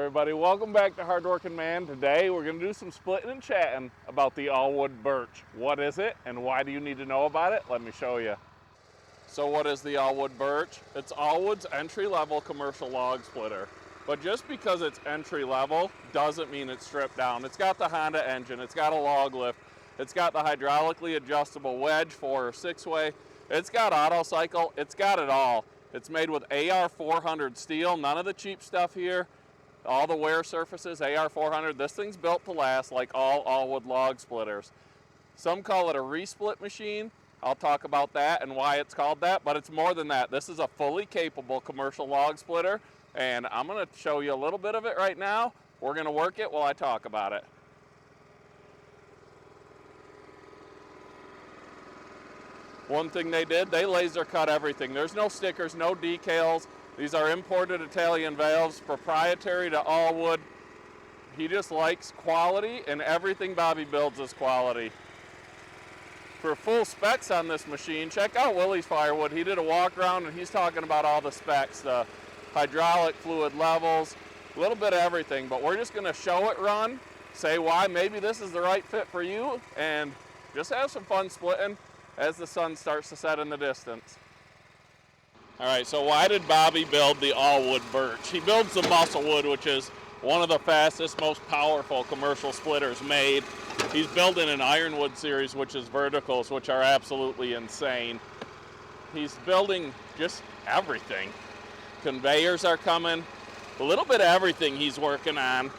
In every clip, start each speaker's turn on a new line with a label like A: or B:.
A: everybody, welcome back to Hardworking Man. Today we're going to do some splitting and chatting about the All Wood Birch. What is it and why do you need to know about it? Let me show you. So what is the All Wood Birch? It's All Wood's entry-level commercial log splitter. But just because it's entry-level doesn't mean it's stripped down. It's got the Honda engine, it's got a log lift, it's got the hydraulically adjustable wedge 4 or 6-way, it's got auto cycle, it's got it all. It's made with AR400 steel, none of the cheap stuff here. All the wear surfaces, AR400. This thing's built to last like all wood log splitters. Some call it a resplit machine. I'll talk about that and why it's called that, but it's more than that. This is a fully capable commercial log splitter, and I'm gonna show you a little bit of it right now. We're gonna work it while I talk about it. One thing they did, they laser cut everything. There's no stickers, no decals. These are imported Italian valves, proprietary to All Wood. He just likes quality, and everything Bobby builds is quality. For full specs on this machine, check out Willie's Firewood. He did a walk around and he's talking about all the specs, the hydraulic fluid levels, a little bit of everything, but we're just gonna show it run, say why maybe this is the right fit for you, and just have some fun splitting as the sun starts to set in the distance. All right, so why did Bobby build the All Wood Birch? He builds the muscle wood, which is one of the fastest, most powerful commercial splitters made. He's building an ironwood series, which is verticals, which are absolutely insane. He's building just everything. Conveyors are coming, a little bit of everything he's working on.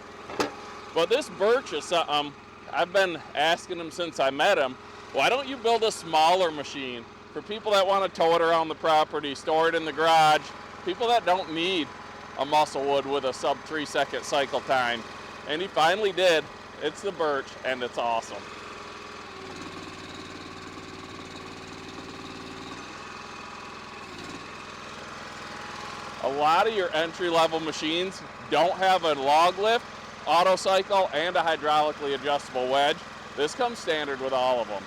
A: But this birch is something I've been asking him since I met him. Why don't you build a smaller machine? For people that want to tow it around the property, store it in the garage, people that don't need a muscle wood with a sub 3-second cycle time. And he finally did. It's the birch, and it's awesome. A lot of your entry-level machines don't have a log lift, auto cycle, and a hydraulically adjustable wedge. This comes standard with all of them.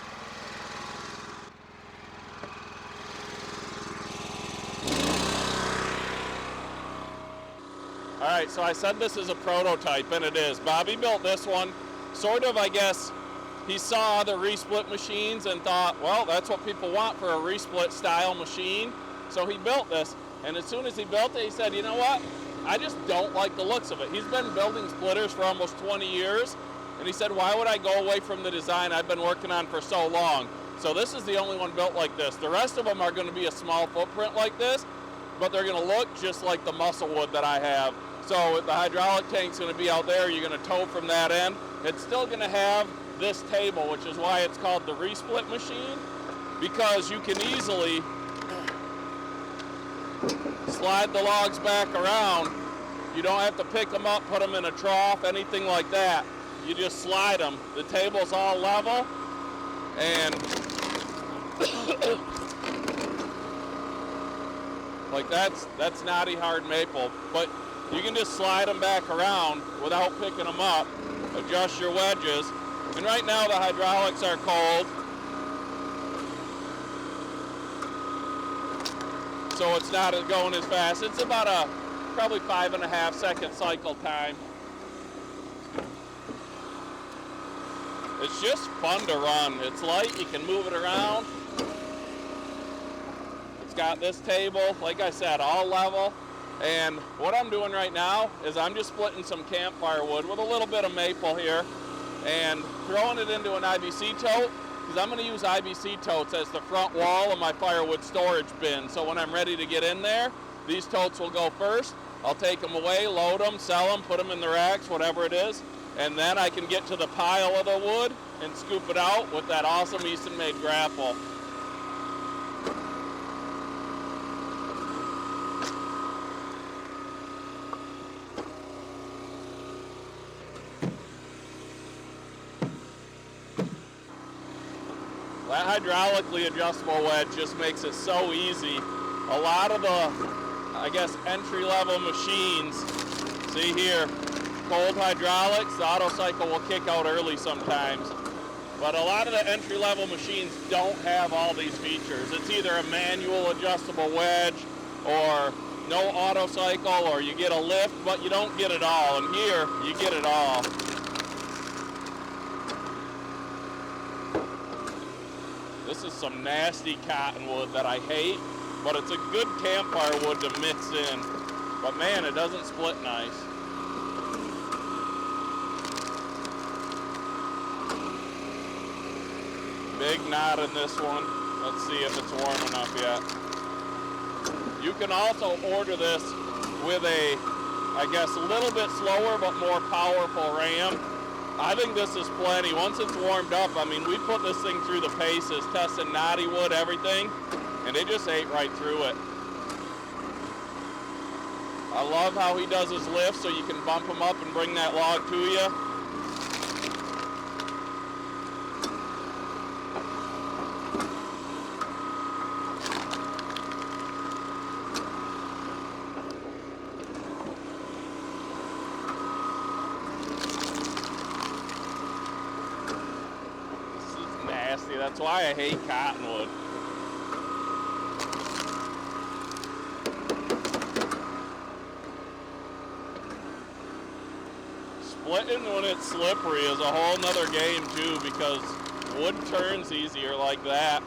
A: All right, so I said this is a prototype, and it is. Bobby built this one, sort of, I guess, he saw other resplit machines and thought, well, that's what people want for a resplit style machine. So he built this, and as soon as he built it, he said, you know what? I just don't like the looks of it. He's been building splitters for almost 20 years, and he said, why would I go away from the design I've been working on for so long? So this is the only one built like this. The rest of them are gonna be a small footprint like this, but they're gonna look just like the muscle wood that I have. So the hydraulic tank's gonna be out there, you're gonna tow from that end. It's still gonna have this table, which is why it's called the resplit machine, because you can easily slide the logs back around. You don't have to pick them up, put them in a trough, anything like that. You just slide them. The table's all level, and like that's knotty hard maple, but you can just slide them back around without picking them up, adjust your wedges, and right now the hydraulics are cold, so it's not going as fast. It's about a probably 5.5-second cycle time. It's just fun to run. It's light, you can move it around. It's got this table, like I said, all level. And what I'm doing right now is I'm just splitting some campfire wood with a little bit of maple here and throwing it into an IBC tote, because I'm going to use IBC totes as the front wall of my firewood storage bin. So when I'm ready to get in there, these totes will go first. I'll take them away, load them, sell them, put them in the racks, whatever it is, and then I can get to the pile of the wood and scoop it out with that awesome Easton-made grapple. That hydraulically adjustable wedge just makes it so easy. A lot of the, I guess, entry-level machines, see here, cold hydraulics, the auto cycle will kick out early sometimes. But a lot of the entry-level machines don't have all these features. It's either a manual adjustable wedge or no auto cycle, or you get a lift, but you don't get it all. And here, you get it all. This is some nasty cottonwood that I hate, but it's a good campfire wood to mix in. But man, it doesn't split nice. Big knot in this one. Let's see if it's warm enough yet. You can also order this with a, I guess, a little bit slower but more powerful ram. I think this is plenty. Once it's warmed up, I mean, we put this thing through the paces, testing knotty wood, everything, and it just ate right through it. I love how he does his lift so you can bump him up and bring that log to you. That's why I hate cottonwood. Splitting when it's slippery is a whole nother game too, because wood turns easier like that.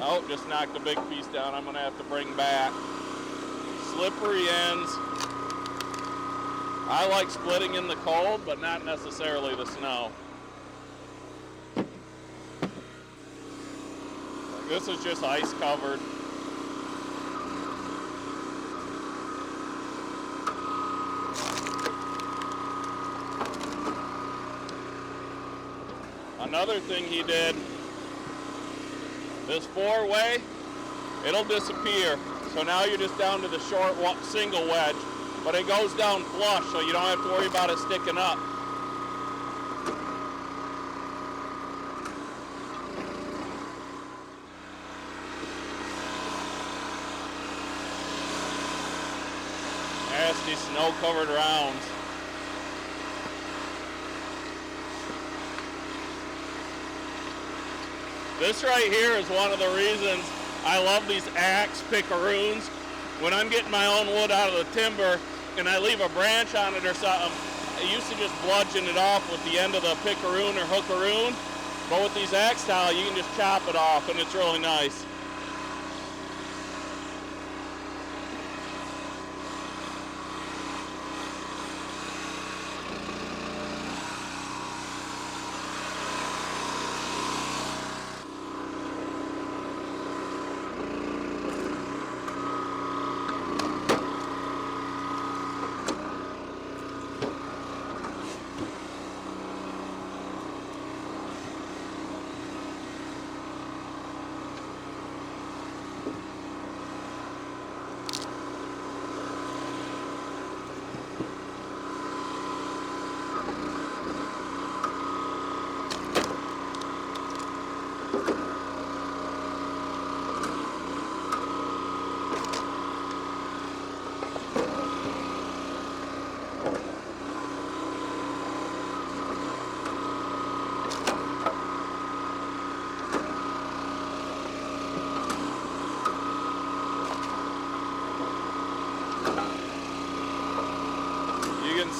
A: Oh, just knocked a big piece down I'm gonna have to bring back. Slippery ends. I like splitting in the cold, but not necessarily the snow. This is just ice covered. Another thing he did, this 4-way, it'll disappear. So now you're just down to the short single wedge, but it goes down flush, so you don't have to worry about it sticking up. Nasty snow-covered rounds. This right here is one of the reasons I love these axe pickaroons. When I'm getting my own wood out of the timber and I leave a branch on it or something, I used to just bludgeon it off with the end of the pickaroon or hookaroon. But with these axe style, you can just chop it off and it's really nice.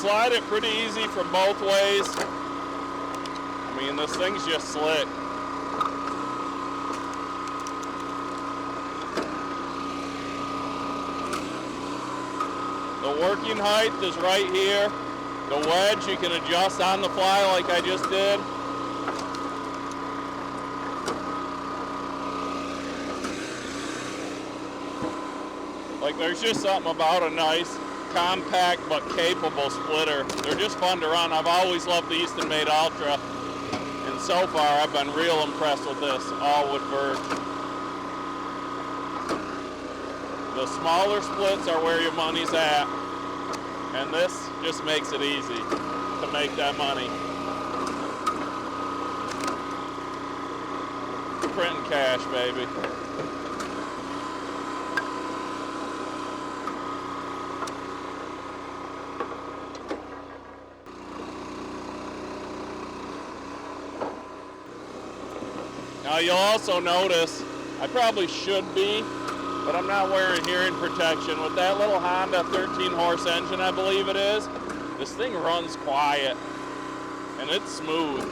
A: Slide it pretty easy from both ways. I mean, this thing's just slick. The working height is right here. The wedge you can adjust on the fly like I just did. Like, there's just something about a nice compact but capable splitter. They're just fun to run. I've always loved the Easton Made Ultra, and so far I've been real impressed with this All Wood Birch. The smaller splits are where your money's at, and this just makes it easy to make that money. Printing cash, baby. Now you'll also notice, I probably should be but I'm not wearing hearing protection. With that little Honda 13 horse engine, I believe it is, this thing runs quiet and it's smooth.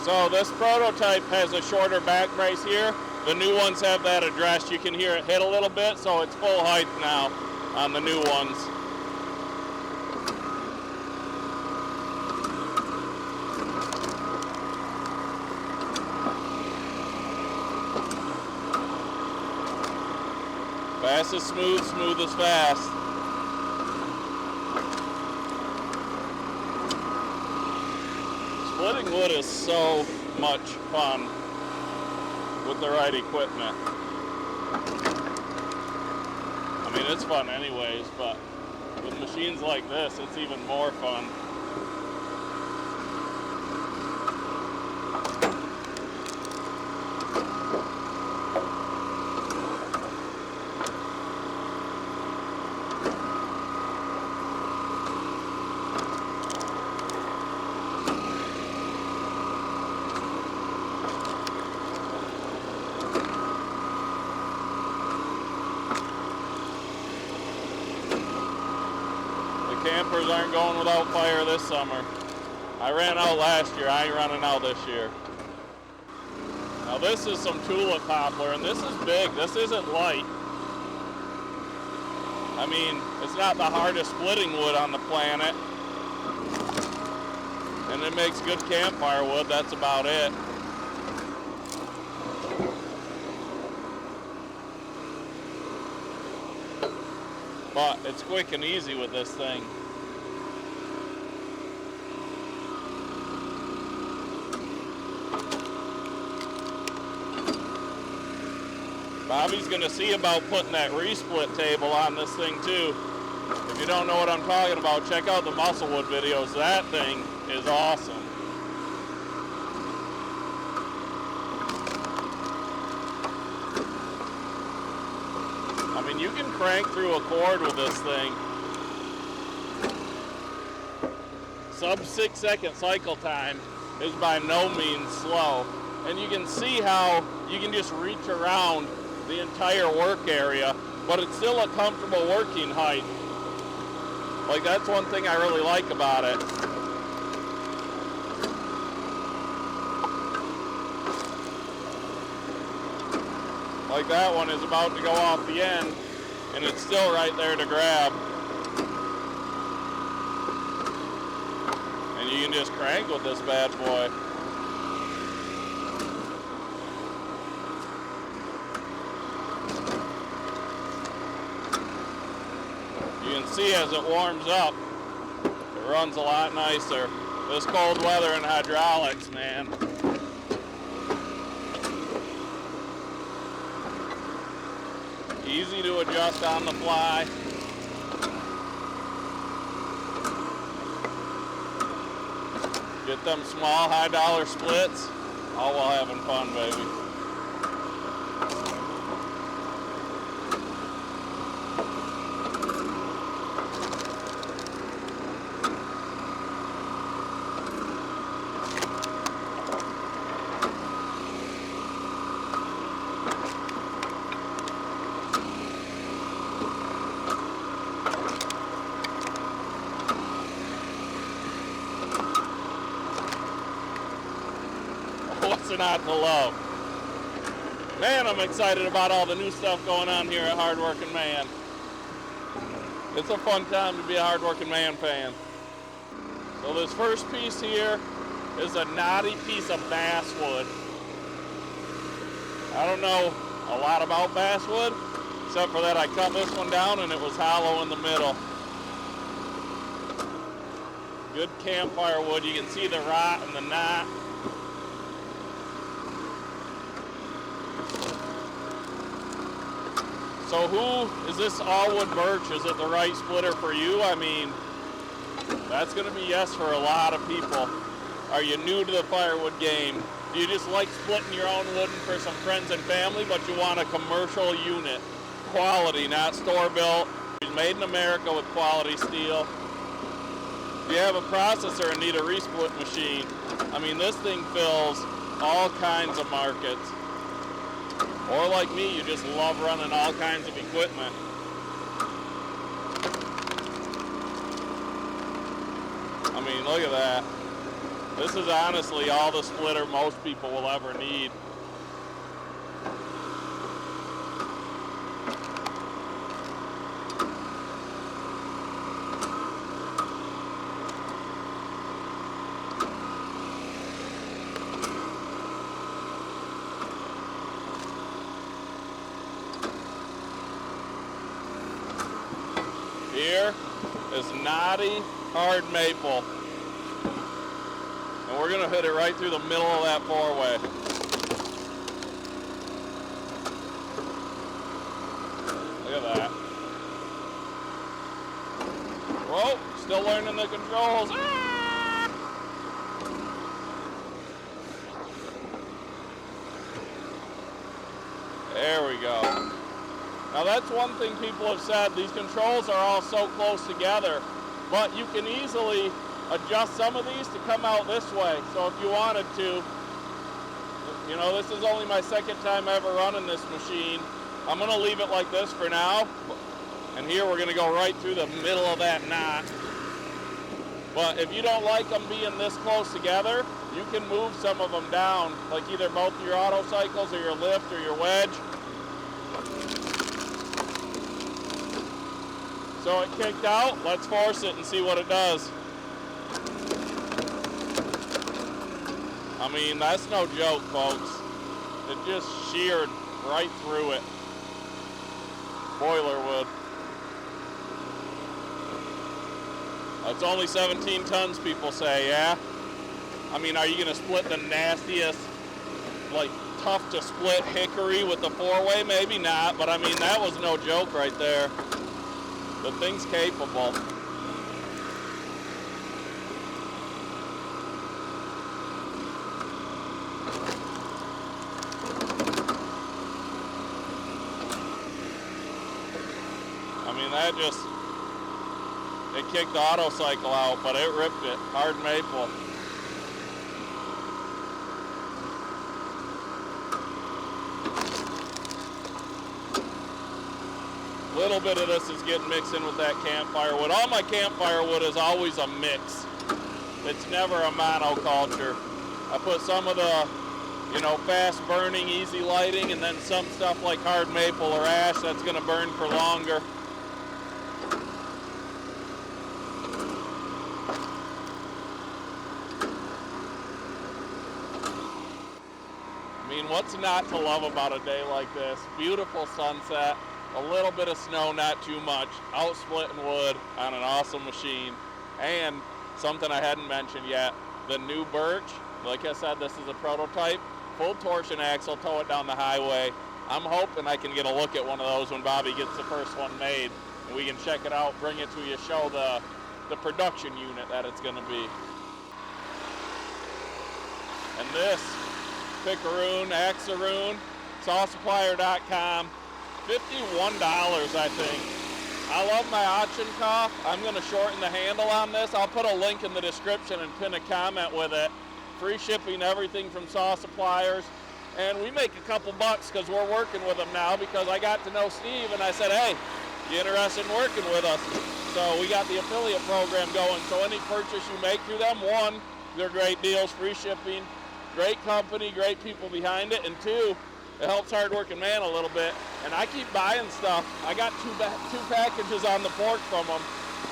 A: So this prototype has a shorter back brace here. The new ones have that addressed. You can hear it hit a little bit, so it's full height now on the new ones. Fast is smooth, smooth is fast. Splitting wood is so much fun with the right equipment. I mean, it's fun anyways, but with machines like this, it's even more fun. Campers aren't going without fire this summer. I ran out last year, I ain't running out this year. Now this is some tulip poplar, and this is big, this isn't light. I mean, it's not the hardest splitting wood on the planet. And it makes good campfire wood, that's about it. But it's quick and easy with this thing. Bobby's gonna see about putting that resplit table on this thing too. If you don't know what I'm talking about, check out the Musclewood videos. That thing is awesome. I mean, you can crank through a cord with this thing. Sub 6 second cycle time is by no means slow. And you can see how you can just reach around the entire work area, but it's still a comfortable working height. Like, that's one thing I really like about it. Like, that one is about to go off the end, and it's still right there to grab. And you can just crank with this bad boy. You can see as it warms up, it runs a lot nicer. This cold weather and hydraulics, man. Easy to adjust on the fly. Get them small, high-dollar splits, all while having fun, baby. What's not to love? Man, I'm excited about all the new stuff going on here at Hardworking Man. It's a fun time to be a Hardworking Man fan. So this first piece here is a knotty piece of basswood. I don't know a lot about basswood, except for that I cut this one down and it was hollow in the middle. Good campfire wood. You can see the rot and the knot. So who is this All Wood Birch? Is it the right splitter for you? I mean, that's going to be yes for a lot of people. Are you new to the firewood game? Do you just like splitting your own wooden for some friends and family, but you want a commercial unit? Quality, not store-built. It's made in America with quality steel. Do you have a processor and need a resplit machine? I mean, this thing fills all kinds of markets. Or like me, you just love running all kinds of equipment. I mean, look at that. This is honestly all the splitter most people will ever need. Here is knotty hard maple. And we're gonna hit it right through the middle of that four-way. Look at that. Whoa, still learning the controls. Ah! There we go. Now that's one thing people have said, these controls are all so close together, but you can easily adjust some of these to come out this way. So if you wanted to, you know, this is only my second time ever running this machine. I'm gonna leave it like this for now. And here we're gonna go right through the middle of that knot. But if you don't like them being this close together, you can move some of them down, like either both your auto cycles or your lift or your wedge. So it kicked out, let's force it and see what it does. I mean, that's no joke, folks. It just sheared right through it. Boiler wood. It's only 17 tons, people say, yeah? I mean, are you gonna split the nastiest, like, tough to split hickory with the four-way? Maybe not, but I mean, that was no joke right there. The thing's capable. I mean, that just, it kicked the auto cycle out, but it ripped it. Hard maple. Little bit of this is getting mixed in with that campfire wood. All my campfire wood is always a mix. It's never a monoculture. I put some of the, you know, fast burning, easy lighting, and then some stuff like hard maple or ash that's gonna burn for longer. I mean, what's not to love about a day like this? Beautiful sunset. A little bit of snow, not too much, out splitting wood on an awesome machine. And something I hadn't mentioned yet, the new birch, like I said, this is a prototype, full torsion axle, tow it down the highway. I'm hoping I can get a look at one of those when Bobby gets the first one made, and we can check it out, bring it to you, show the production unit that it's gonna be. And this, Picaroon, Axaroon, sawsupplier.com. $51, I think. I love my auction cough. I'm gonna shorten the handle on this. I'll put a link in the description and pin a comment with it. Free shipping, everything from Saw Suppliers. And we make a couple bucks because we're working with them now, because I got to know Steve and I said, hey, you interested in working with us? So we got the affiliate program going. So any purchase you make through them, one, they're great deals, free shipping, great company, great people behind it, and two, it helps hard-working man a little bit. And I keep buying stuff. I got two packages on the porch from them.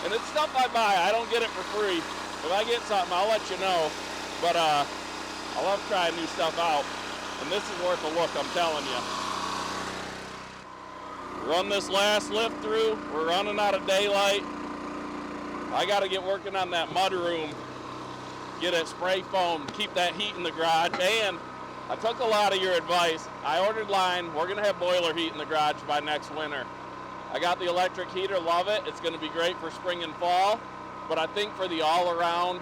A: And it's stuff I buy. I don't get it for free. If I get something, I'll let you know. But I love trying new stuff out. And this is worth a look, I'm telling you. Run this last lift through. We're running out of daylight. I got to get working on that mud room, get it spray foam, keep that heat in the garage. And I took a lot of your advice. I ordered line. We're going to have boiler heat in the garage by next winter. I got the electric heater, love it. It's going to be great for spring and fall. But I think for the all-around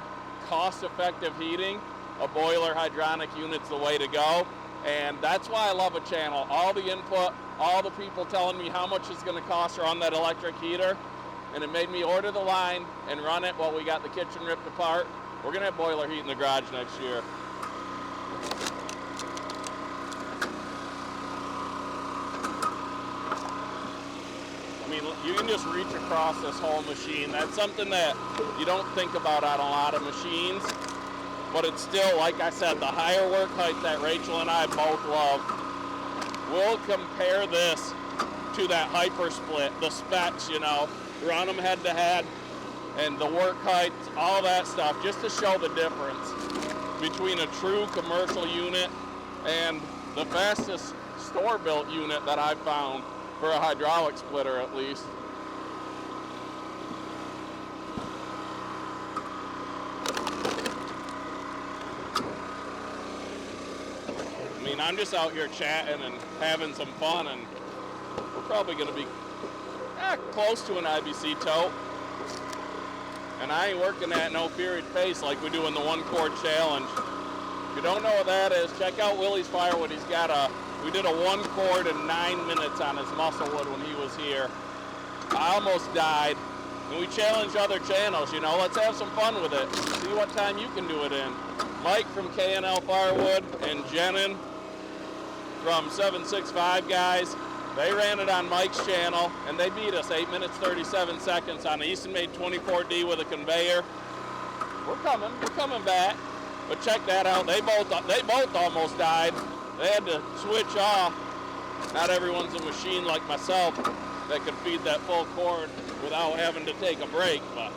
A: cost-effective heating, a boiler hydronic unit's the way to go. And that's why I love a channel. All the input, all the people telling me how much it's going to cost to run that electric heater. And it made me order the line and run it while we got the kitchen ripped apart. We're going to have boiler heat in the garage next year. I mean, you can just reach across this whole machine. That's something that you don't think about on a lot of machines. But it's still, like I said, the higher work height that Rachel and I both love. We'll compare this to that hyper split, the specs, you know, run them head to head, and the work height, all that stuff, just to show the difference between a true commercial unit and the fastest store-built unit that I've found for a hydraulic splitter, at least. I mean, I'm just out here chatting and having some fun, and we're probably going to be close to an IBC tote. And I ain't working at no period pace like we do in the one cord challenge. If you don't know what that is, check out Willie's Firewood. He's got we did a 1 cord in 9 minutes on his musclewood when he was here. I almost died. And we challenge other channels, you know, let's have some fun with it. See what time you can do it in. Mike from K&L Firewood and Jenin from 765 Guys. They ran it on Mike's channel, and they beat us 8 minutes, 37 seconds on an Easton-made 24D with a conveyor. We're coming back. But check that out. They both almost died. They had to switch off. Not everyone's a machine like myself that can feed that full cord without having to take a break. But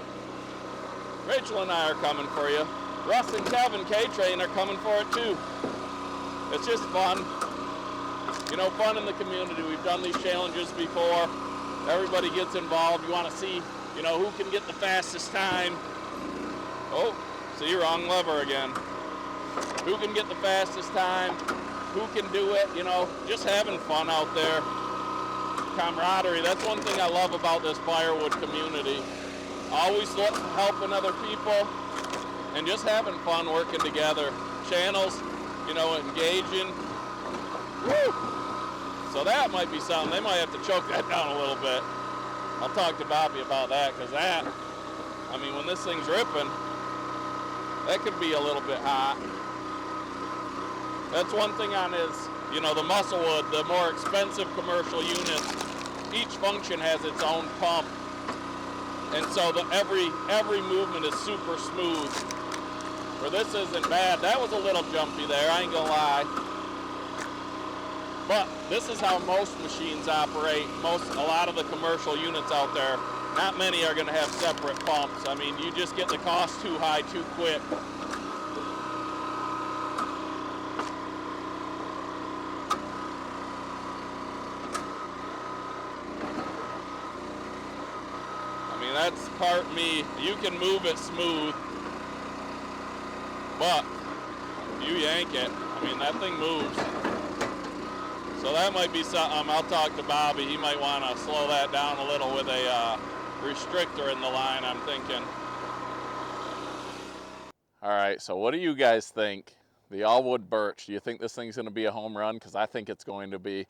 A: Rachel and I are coming for you. Russ and Kevin K-Train are coming for it too. It's just fun. You know, fun in the community. We've done these challenges before. Everybody gets involved. You want to see, you know, who can get the fastest time. Oh, see, wrong lever again. Who can get the fastest time? Who can do it? You know, just having fun out there. Camaraderie. That's one thing I love about this firewood community. Always helping other people and just having fun working together. Channels, you know, engaging. Woo! So that might be something. They might have to choke that down a little bit. I'll talk to Bobby about that, because that, I mean, when this thing's ripping, that could be a little bit hot. That's one thing on his, you know, the musclewood, the more expensive commercial units, each function has its own pump. And so every movement is super smooth. Where this isn't bad. That was a little jumpy there, I ain't gonna lie. But this is how most machines operate. A lot of the commercial units out there, not many are going to have separate pumps. I mean, you just get the cost too high too quick. I mean, that's part me. You can move it smooth, but if you yank it, I mean, that thing moves. So that might be something. I'll talk to Bobby. He might want to slow that down a little with a restrictor in the line, I'm thinking. All right, so what do you guys think? The All Wood Birch, do you think this thing's going to be a home run? Because I think it's going to be.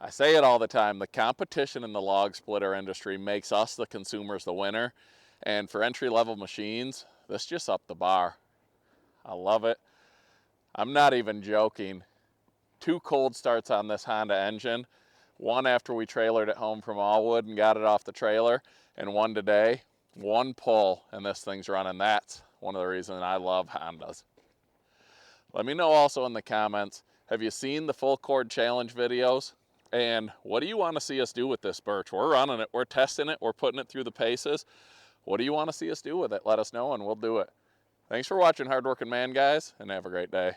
A: I say it all the time, the competition in the log splitter industry makes us, the consumers, the winner. And for entry-level machines, this just upped the bar. I love it. I'm not even joking. 2 cold starts on this Honda engine, one after we trailered it home from All Wood and got it off the trailer, and one today. 1 pull and this thing's running. That's one of the reasons I love Hondas. Let me know also in the comments, have you seen the full cord challenge videos? And what do you want to see us do with this birch? We're running it, we're testing it, we're putting it through the paces. What do you want to see us do with it? Let us know and we'll do it. Thanks for watching, hardworking man guys, and have a great day.